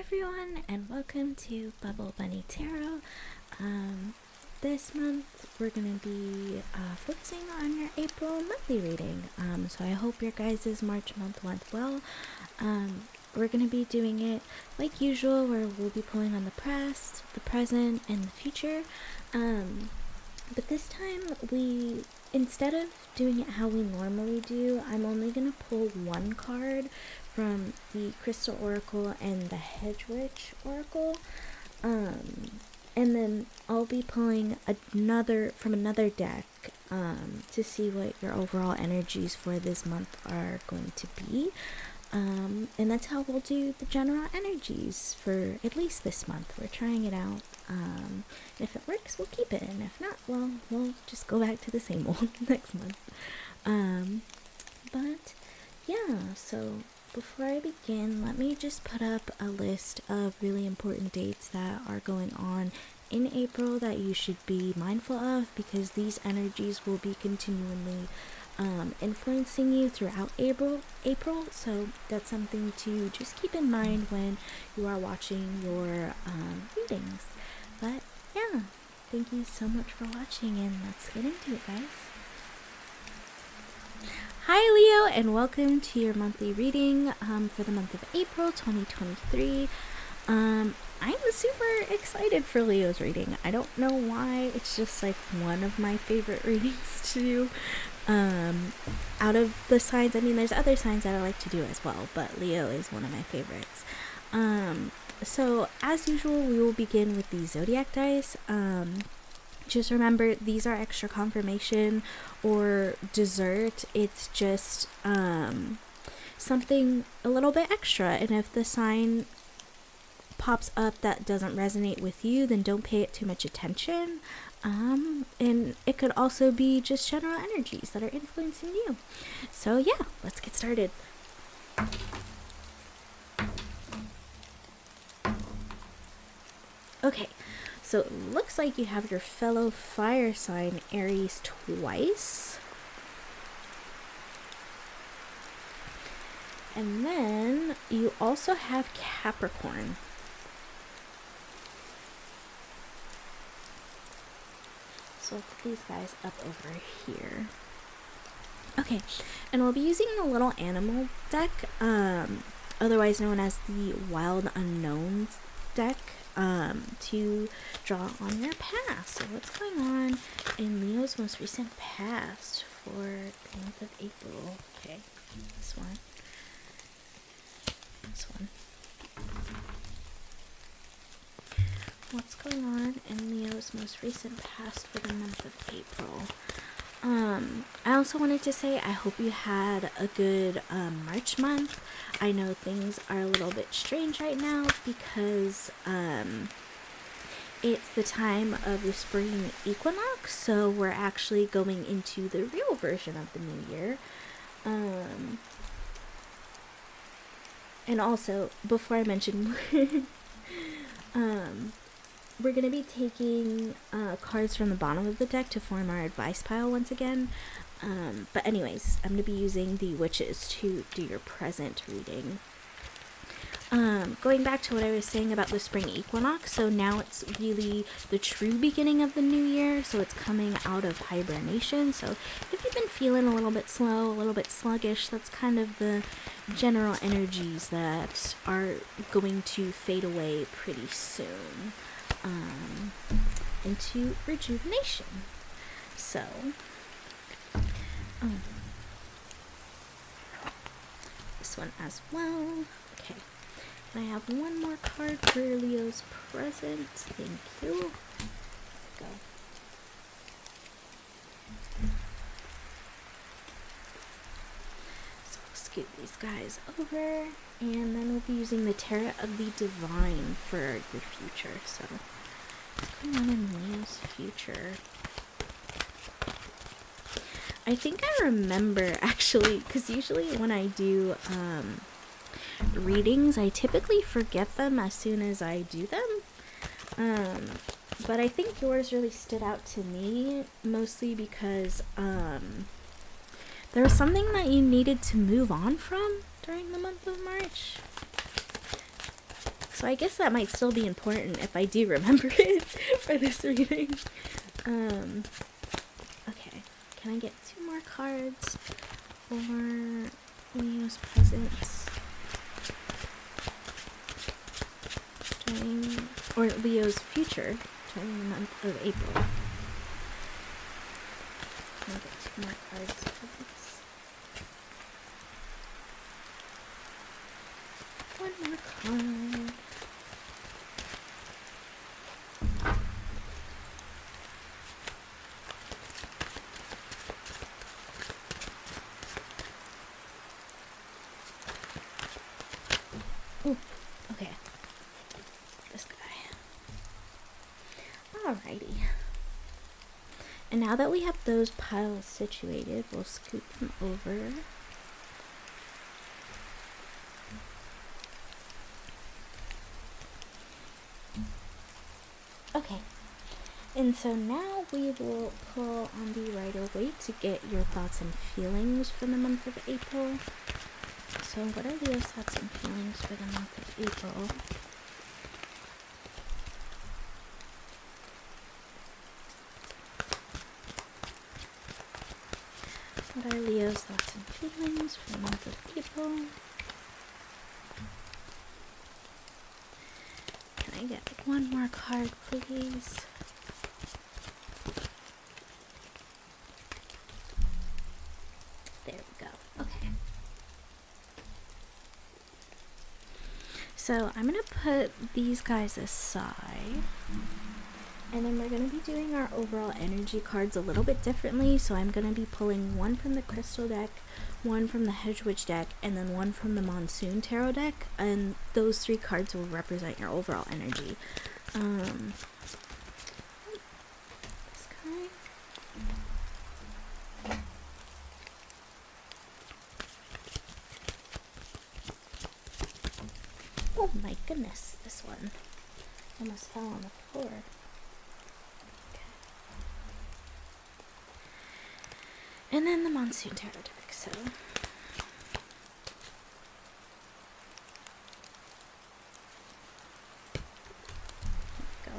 everyone, and welcome to Bubble Bunny Tarot. This month we're going to be focusing on your April monthly reading. So I hope your guys' March month went well. We're going to be doing it like usual, where we'll be pulling on the past, the present, and the future. But this time, instead of doing it how we normally do, I'm only going to pull one card from the Crystal Oracle and the Hedge Oracle. And then I'll be pulling from another deck to see what your overall energies for this month are going to be. And that's how we'll do the general energies for at least this month. We're trying it out. If it works, we'll keep it. And if not, well, we'll just go back to the same old next month. But yeah, so before I begin, let me just put up a list of really important dates that are going on in April that you should be mindful of, because these energies will be continually influencing you throughout April. So that's something to just keep in mind when you are watching your readings. But yeah, thank you so much for watching, and let's get into it, guys. Hi Leo, and welcome to your monthly reading for the month of April 2023. I'm super excited for Leo's reading. I don't know why, it's just like one of my favorite readings to do. Out of the signs, I mean, there's other signs that I like to do as well, but Leo is one of my favorites. So as usual, we will begin with the Zodiac dice. Just remember, these are extra confirmation or dessert. It's just something a little bit extra, and if the sign pops up that doesn't resonate with you, then don't pay it too much attention. And it could also be just general energies that are influencing you. So yeah, let's get started. Okay, so it looks like you have your fellow fire sign Aries twice. And then you also have Capricorn. So I'll put these guys up over here. Okay, and we'll be using the little animal deck, otherwise known as the Wild Unknowns deck, to draw on your past. So what's going on in Leo's most recent past for the month of April? Okay, this one. What's going on in Leo's most recent past for the month of April? I also wanted to say I hope you had a good March month. I know things are a little bit strange right now because it's the time of the spring equinox, so we're actually going into the real version of the new year. And also, before I mention we're going to be taking cards from the bottom of the deck to form our advice pile once again. But anyways, I'm going to be using the witches to do your present reading. Going back to what I was saying about the spring equinox, so now it's really the true beginning of the new year, so it's coming out of hibernation. So if you've been feeling a little bit slow, a little bit sluggish, that's kind of the general energies that are going to fade away pretty soon into rejuvenation. So this one as well. Okay, and I have one more card for Leo's present. Thank you. Go. So I'll scoot these guys over, and then we'll be using the Tarot of the Divine for your future. So what's going on in Leo's future? I think I remember, actually, because usually when I do readings, I typically forget them as soon as I do them. But I think yours really stood out to me, mostly because there was something that you needed to move on from during the month of March. So I guess that might still be important if I do remember it for this reading. Okay, can I get 2 more cards for Leo's presence during, or Leo's future during the month of April? Can I get 2 more cards for this? 1 more card. Ooh, okay. This guy. Alrighty. And now that we have those piles situated, we'll scoop them over. Okay. And so now we will pull on the Rider-Waite to get your thoughts and feelings for the month of April. So what are Leo's thoughts and feelings for the month of April? What are Leo's thoughts and feelings for the month of April? Can I get 1 more card, please? There we go. Okay. So I'm going to put these guys aside. And then we're going to be doing our overall energy cards a little bit differently. So I'm going to be pulling 1 from the Crystal deck, 1 from the Hedge deck, and then 1 from the Monsoon Tarot deck. And those 3 cards will represent your overall energy. This guy. Oh my goodness, this one almost fell on the floor. And then the Monsoon Tarot deck, so. Go.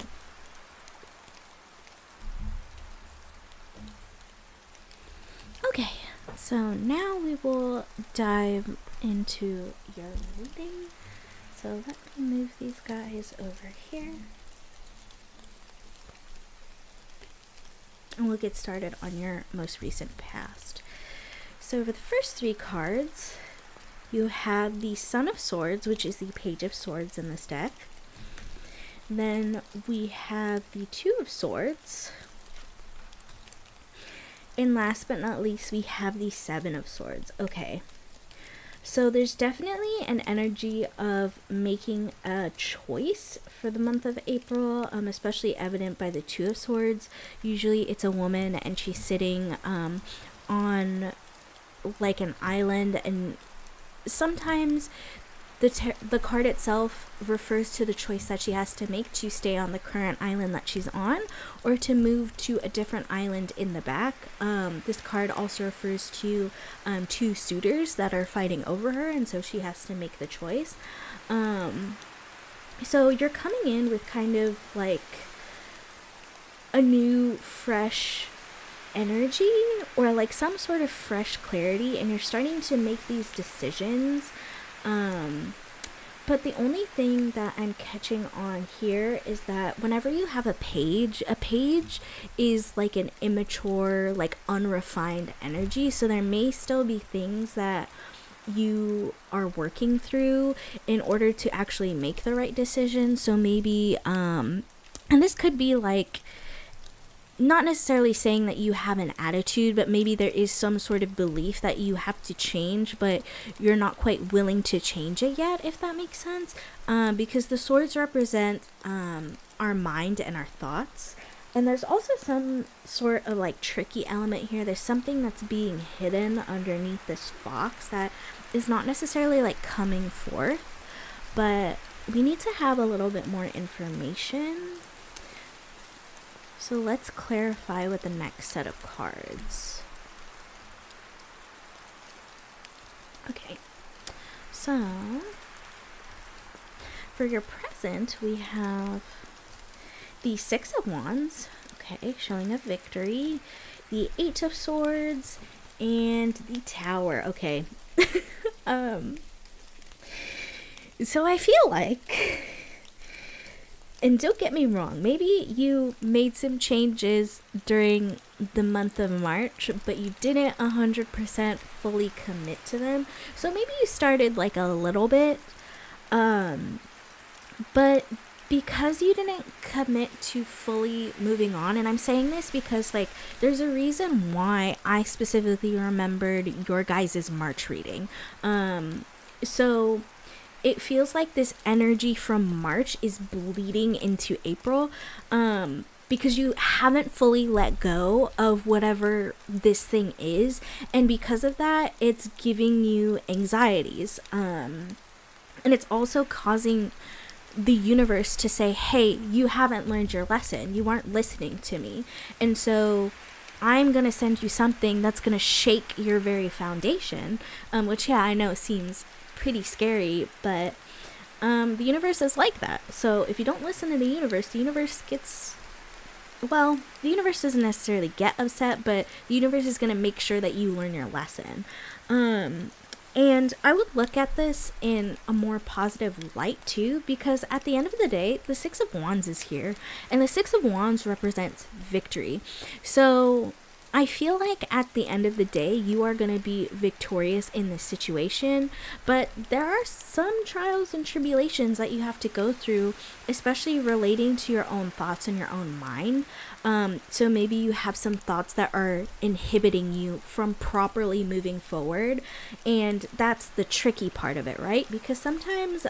Okay, so now we will dive into your reading. So let me move these guys over here. And we'll get started on your most recent past. So for the first 3 cards, you have the Son of Swords, which is the Page of Swords in this deck. Then we have the 2 of Swords. And last but not least, we have the 7 of Swords. Okay. So there's definitely an energy of making a choice for the month of April, especially evident by the 2 of Swords. Usually it's a woman and she's sitting on like an island, and sometimes the card itself refers to the choice that she has to make to stay on the current island that she's on or to move to a different island in the back. This card also refers to 2 suitors that are fighting over her, and so she has to make the choice. So you're coming in with kind of like a new, fresh energy or like some sort of fresh clarity, and you're starting to make these decisions. But the only thing that I'm catching on here is that whenever you have a page is like an immature, like unrefined energy. So there may still be things that you are working through in order to actually make the right decision. So maybe, and this could be like, not necessarily saying that you have an attitude, but maybe there is some sort of belief that you have to change, but you're not quite willing to change it yet, if that makes sense. Because the swords represent our mind and our thoughts. And there's also some sort of like tricky element here. There's something that's being hidden underneath this fox that is not necessarily like coming forth, but we need to have a little bit more information. So let's clarify with the next set of cards. Okay, so for your present, we have the Six of Wands, okay, showing a victory, the Eight of Swords, and the Tower, okay. So I feel like, and don't get me wrong, maybe you made some changes during the month of March, but you didn't 100% fully commit to them. So maybe you started like a little bit, but because you didn't commit to fully moving on, and I'm saying this because like there's a reason why I specifically remembered your guys' March reading. So it feels like this energy from March is bleeding into April, because you haven't fully let go of whatever this thing is, and because of that, it's giving you anxieties, and it's also causing the universe to say, hey, you haven't learned your lesson, you aren't listening to me, and so I'm gonna send you something that's gonna shake your very foundation, which, yeah, I know seems pretty scary, but the universe is like that. So if you don't listen to the universe gets, well, the universe doesn't necessarily get upset, but the universe is going to make sure that you learn your lesson. And I would look at this in a more positive light too, because at the end of the day, the Six of Wands is here, and the Six of Wands represents victory. So I feel like at the end of the day, you are going to be victorious in this situation, but there are some trials and tribulations that you have to go through, especially relating to your own thoughts and your own mind. So maybe you have some thoughts that are inhibiting you from properly moving forward, and that's the tricky part of it, right? Because sometimes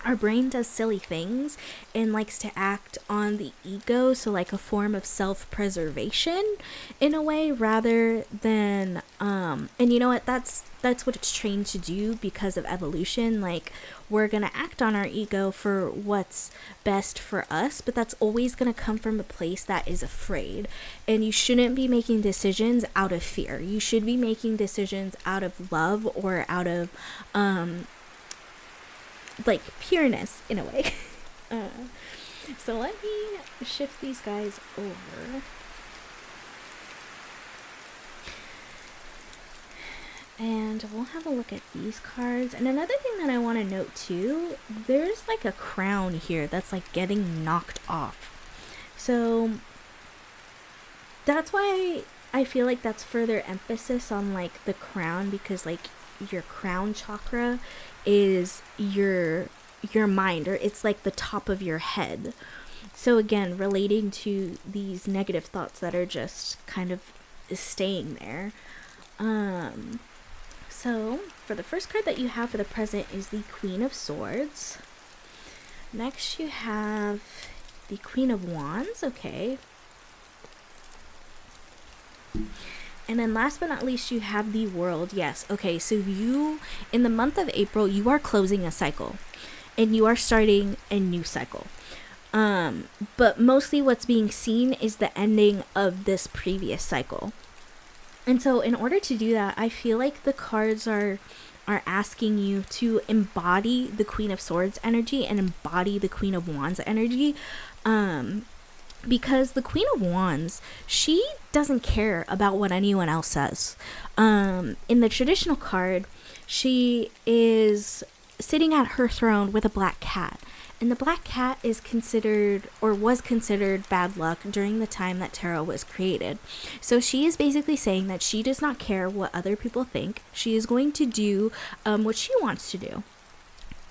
our brain does silly things and likes to act on the ego, so like a form of self-preservation in a way, rather than and you know what, that's what it's trained to do because of evolution. Like, we're gonna act on our ego for what's best for us, but that's always gonna come from a place that is afraid, and you shouldn't be making decisions out of fear. You should be making decisions out of love, or out of like pureness in a way. So let me shift these guys over. And we'll have a look at these cards. And another thing that I want to note too, there's like a crown here that's like getting knocked off. So that's why I feel like that's further emphasis on like the crown, because like your crown chakra is your mind, or it's like the top of your head. So again, relating to these negative thoughts that are just kind of staying there. So for the first card that you have for the present is the Queen of Swords. Next you have the Queen of Wands, okay. And then last but not least, you have the World. Yes, okay, so you, in the month of April, you are closing a cycle, and you are starting a new cycle. But mostly what's being seen is the ending of this previous cycle. And so in order to do that, I feel like the cards are asking you to embody the Queen of Swords energy and embody the Queen of Wands energy. Because the Queen of Wands, she doesn't care about what anyone else says. In the traditional card, she is sitting at her throne with a black cat. And the black cat is considered, or was considered, bad luck during the time that tarot was created. So she is basically saying that she does not care what other people think. She is going to do what she wants to do.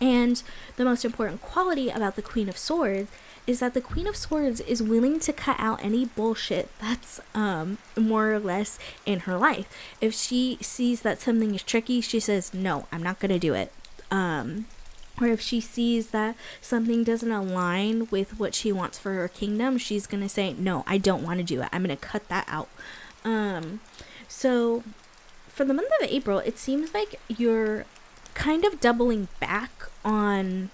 And the most important quality about the Queen of Swords is that the Queen of Swords is willing to cut out any bullshit that's more or less in her life. If she sees that something is tricky, she says, no, I'm not going to do it. Or if she sees that something doesn't align with what she wants for her kingdom, she's going to say, no, I don't want to do it. I'm going to cut that out. So for the month of April, it seems like you're kind of doubling back on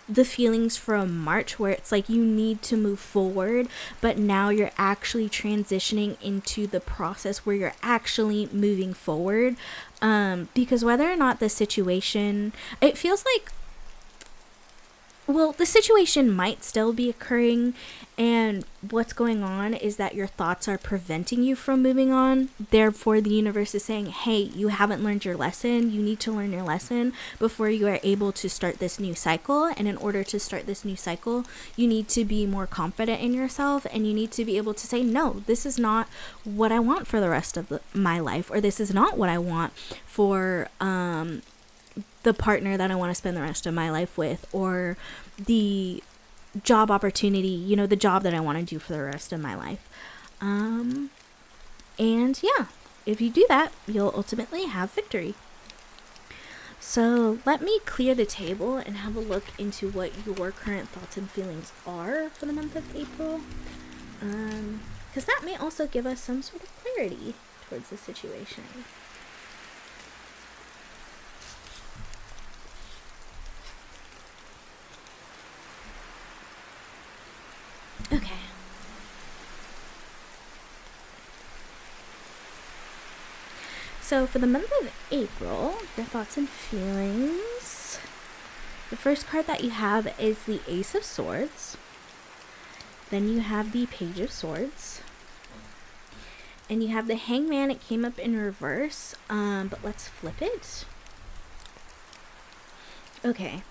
the feelings from March, where it's like you need to move forward, but now you're actually transitioning into the process where you're actually moving forward. Because whether or not the situation, it feels like well, the situation might still be occurring, and what's going on is that your thoughts are preventing you from moving on. Therefore, the universe is saying, hey, you haven't learned your lesson. You need to learn your lesson before you are able to start this new cycle. And in order to start this new cycle, you need to be more confident in yourself, and you need to be able to say, no, this is not what I want for the rest of my life, or this is not what I want for the partner that I want to spend the rest of my life with, or the job opportunity, the job that I want to do for the rest of my life. And yeah, if you do that, you'll ultimately have victory. So let me clear the table and have a look into what your current thoughts and feelings are for the month of April. Because that may also give us some sort of clarity towards the situation. Okay. So for the month of April, your thoughts and feelings. The first card that you have is the Ace of Swords. Then you have the Page of Swords. And you have the Hangman. It came up in reverse, but let's flip it. Okay.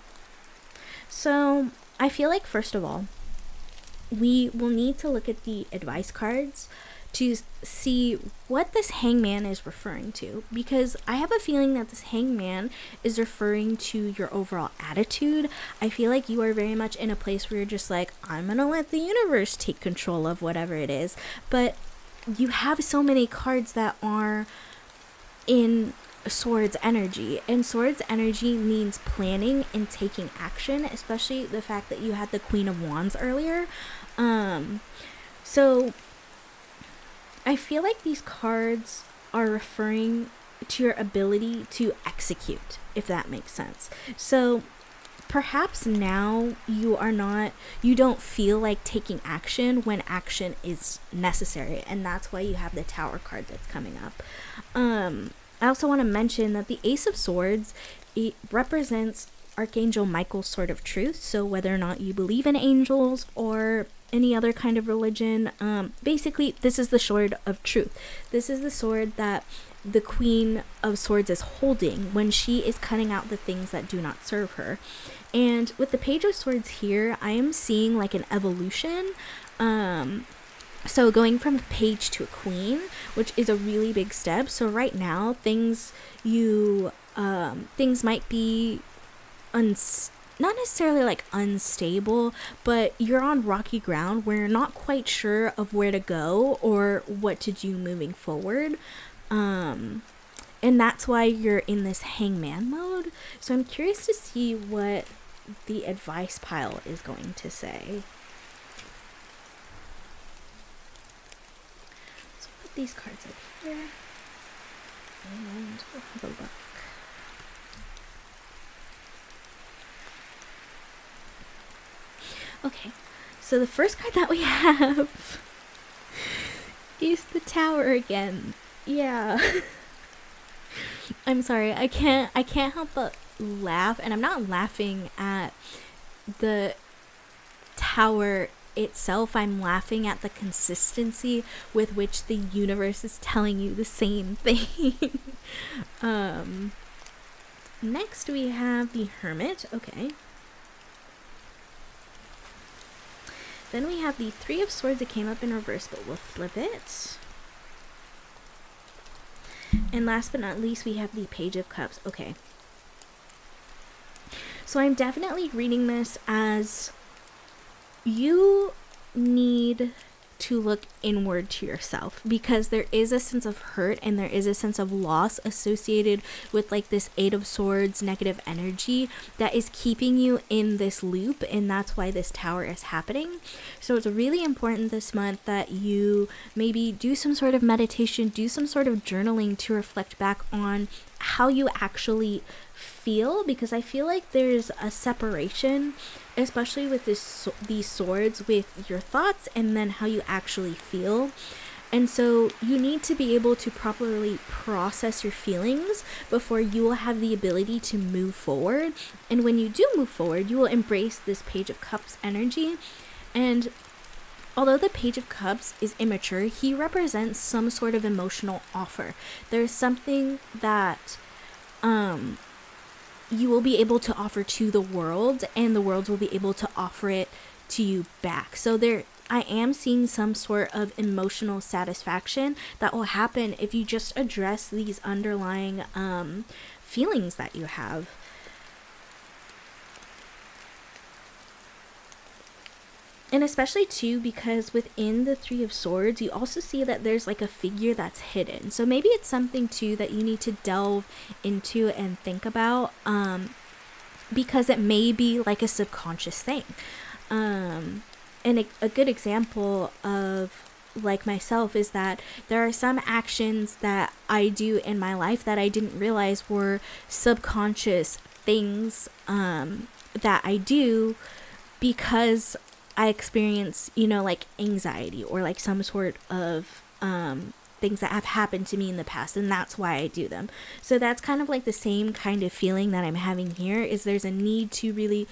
So I feel like, first of all, we will need to look at the advice cards to see what this Hangman is referring to, because I have a feeling that this Hangman is referring to your overall attitude. I feel like you are very much in a place where you're just like, I'm gonna let the universe take control of whatever it is, but you have so many cards that are in Swords energy, and Swords energy means planning and taking action, especially the fact that you had the Queen of Wands earlier. So I feel like these cards are referring to your ability to execute, if that makes sense. So perhaps now you don't feel like taking action when action is necessary, and that's why you have the Tower card that's coming up. I also want to mention that the Ace of Swords, it represents Archangel Michael's sword of truth. So whether or not you believe in angels or any other kind of religion, basically this is the sword of truth. This is the sword that the Queen of Swords is holding when she is cutting out the things that do not serve her. And with the Page of Swords here, I am seeing like an evolution. So going from a page to a queen, which is a really big step. So right now, things might be not necessarily like unstable, but you're on rocky ground where you're not quite sure of where to go or what to do moving forward. And that's why you're in this Hangman mode. So I'm curious to see what the advice pile is going to say. These cards up here, and we'll have a look. Okay, so the first card that we have is the Tower again. Yeah. I'm sorry, I can't help but laugh, and I'm not laughing at the Tower itself. I'm laughing at the consistency with which the universe is telling you the same thing. Next we have the Hermit. Okay. Then we have the Three of Swords. It came up in reverse, but we'll flip it. And last but not least, we have the Page of Cups. Okay. So I'm definitely reading this as you need to look inward to yourself, because there is a sense of hurt and there is a sense of loss associated with like this Eight of Swords negative energy that is keeping you in this loop, and that's why this Tower is happening. So it's really important this month that you maybe do some sort of meditation, do some sort of journaling to reflect back on how you actually feel, because I feel like there's a separation, especially with these swords, with your thoughts and then how you actually feel. And so you need to be able to properly process your feelings before you will have the ability to move forward. And when you do move forward, you will embrace this Page of Cups energy. And although the Page of Cups is immature, he represents some sort of emotional offer. There's something that you will be able to offer to the world, and the world will be able to offer it to you back. So I am seeing some sort of emotional satisfaction that will happen if you just address these underlying feelings that you have. And especially too, because within the Three of Swords, you also see that there's like a figure that's hidden. So maybe it's something too that you need to delve into and think about, because it may be like a subconscious thing. And a good example of like myself is that there are some actions that I do in my life that I didn't realize were subconscious things that I do because I experience, like anxiety or like some sort of things that have happened to me in the past, and that's why I do them. So that's kind of like the same kind of feeling that I'm having here, is there's a need to really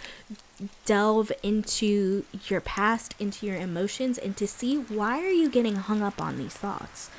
delve into your past, into your emotions, and to see why are you getting hung up on these thoughts.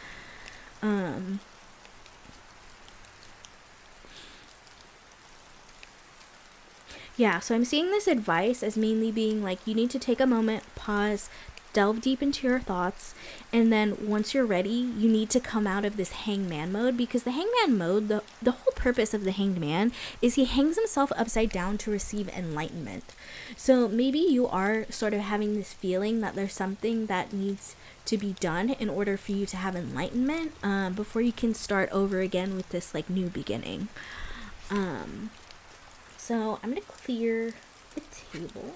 Yeah, so I'm seeing this advice as mainly being like, you need to take a moment, pause, delve deep into your thoughts, and then once you're ready, you need to come out of this hangman mode, because the hangman mode, the whole purpose of the hanged man is he hangs himself upside down to receive enlightenment. So maybe you are sort of having this feeling that there's something that needs to be done in order for you to have enlightenment before you can start over again with this like new beginning. So I'm going to clear the table.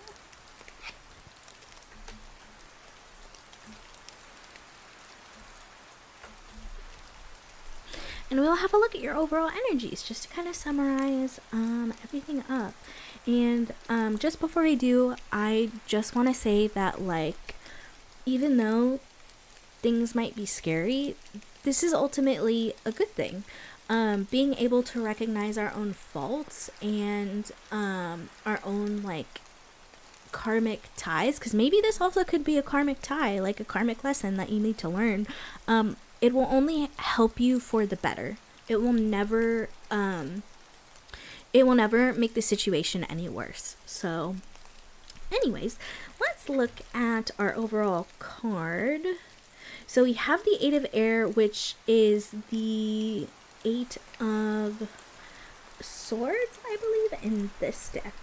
And we'll have a look at your overall energies just to kind of summarize everything up. And just before I do, I just want to say that, like, even though things might be scary, this is ultimately a good thing. Being able to recognize our own faults and our own, like, karmic ties, because maybe this also could be a karmic tie, like a karmic lesson that you need to learn. It will only help you for the better. It will never make the situation any worse. So anyways, let's look at our overall card. So we have the Eight of Air, which is the Eight of Swords, I believe, in this deck.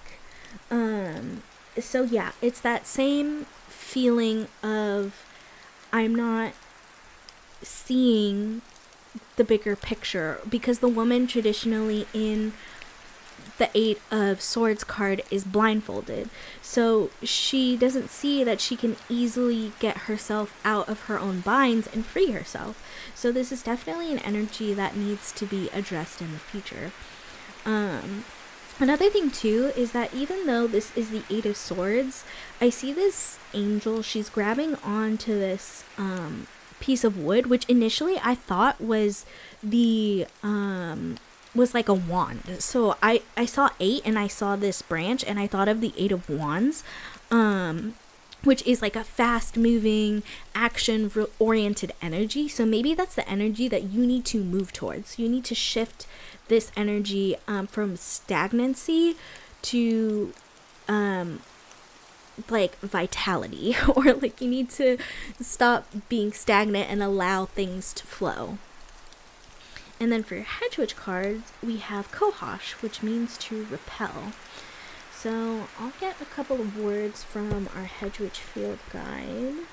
So yeah, it's that same feeling of I'm not seeing the bigger picture, because the woman traditionally in the Eight of Swords card is blindfolded. So she doesn't see that she can easily get herself out of her own binds and free herself. So this is definitely an energy that needs to be addressed in the future. Another thing too is that even though this is the Eight of Swords, I see this angel, she's grabbing onto this piece of wood, which initially I thought was was like a wand. So I saw 8 and I saw this branch and I thought of the 8 of Wands, which is like a fast moving, action oriented energy. So maybe that's the energy that you need to move towards. You need to shift this energy from stagnancy to like vitality, or like you need to stop being stagnant and allow things to flow. And then for your Hedge Witch cards, we have Kohosh, which means to repel. So I'll get a couple of words from our Hedge Witch field guide.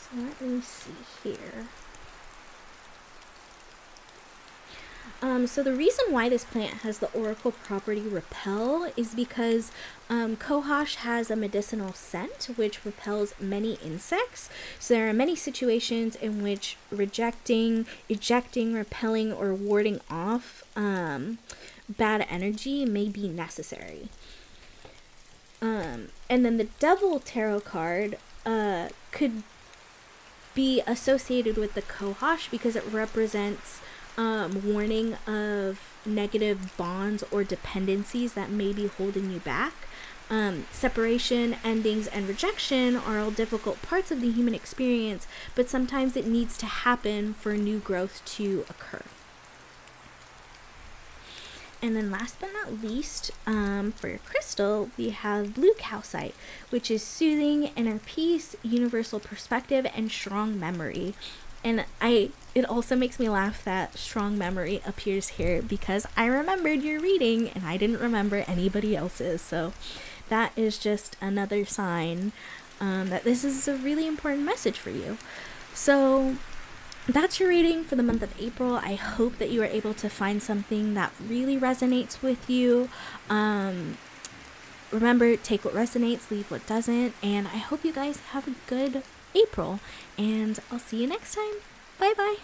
So let me see here. So the reason why this plant has the oracle property repel is because Kohosh has a medicinal scent which repels many insects. So there are many situations in which rejecting, ejecting, repelling, or warding off bad energy may be necessary. And then the Devil tarot card could be associated with the Kohash because it represents warning of negative bonds or dependencies that may be holding you back. Separation, endings, and rejection are all difficult parts of the human experience, but sometimes it needs to happen for new growth to occur. And then last but not least, for your crystal, we have blue calcite, which is soothing, inner peace, universal perspective, and strong memory. And it also makes me laugh that strong memory appears here because I remembered your reading and I didn't remember anybody else's. So that is just another sign that this is a really important message for you. So that's your reading for the month of April. I hope that you are able to find something that really resonates with you. Remember, take what resonates, leave what doesn't. And I hope you guys have a good April. And I'll see you next time. Bye bye.